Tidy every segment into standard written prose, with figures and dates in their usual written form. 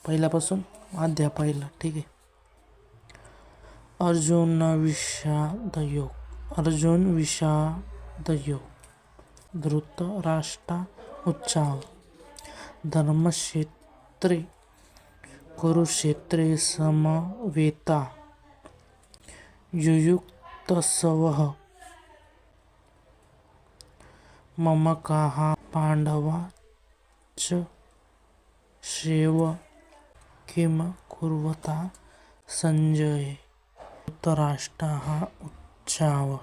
पहिल्यापासून अध्याय पहिला. ठीक आहे. अर्जुन विषादयोग. धृतराष्ट्र उच्चाव. धर्मक्षेत्रे कुरुक्षेत्रे समवेता युयुत्सवः. ममकाः पांडवाश्च शैव किं कुर्वता संजय. धृतराष्ट्रः उच्चाव.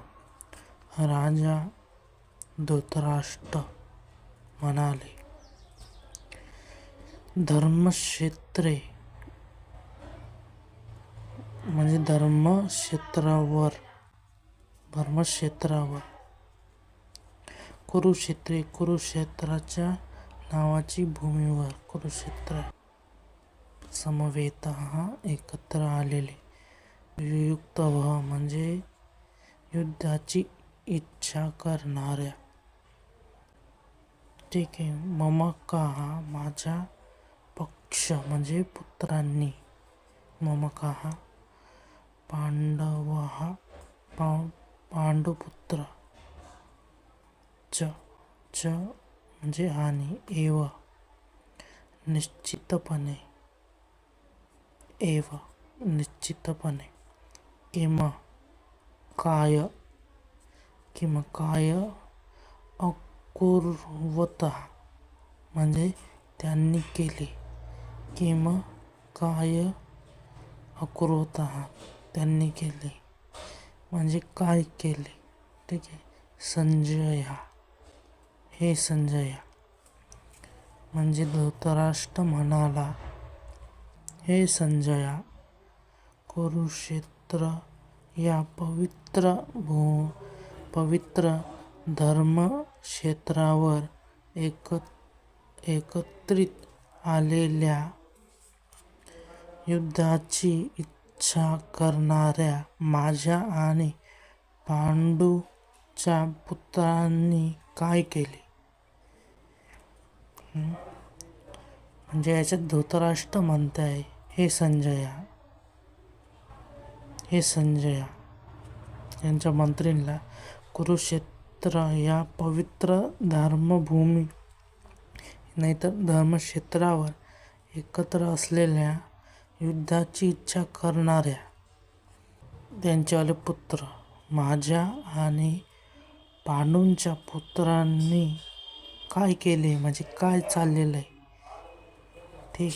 राजा धृतराष्ट्र म्हणाले, धर्मक्षेत्रे म्हणजे धर्मक्षेत्रावर कुरुक्षेत्राच्या नावाची भूमीवर कुरुक्षेत्र समवेता एकत्र आलेले. युयुत्सवः म्हणजे युद्धाची इच्छा करणाऱ्या. ठीक आहे. ममकाः माझा पक्ष म्हणजे पुत्रांनी. ममकाः पांडुपुत्र. च म्हणजे आणि. एव निश्चितपणे. किम काय अकुर्वतः म्हणजे त्यांनी केले. किम काय अकुर्वतः त्यांनी केले म्हणजे काय केले. ठीक आहे. संजया हे संजया म्हणजे धृतराष्ट्र म्हणाला, हे संजया, कुरुक्षेत्र या पवित्र धर्मक्षेत्रावर एकत्रित आलेल्या युद्धाची इच्छा करणाऱ्या माझ्या आणि पांडूच्या पुत्रांनी काय केले. म्हणजे याच्यात धृतराष्ट्र म्हणताय, हे संजया यांच्या मंत्रींना कुरुक्षेत्र या पवित्र धर्मभूमी नाहीतर धर्मक्षेत्रावर एकत्र असलेल्या युद्धाची इच्छा करणाऱ्या त्यांच्यावाले पुत्र माझ्या आणि पांडूंच्या पुत्रांनी काय केले म्हणजे काय चाललेलं आहे. ठीक.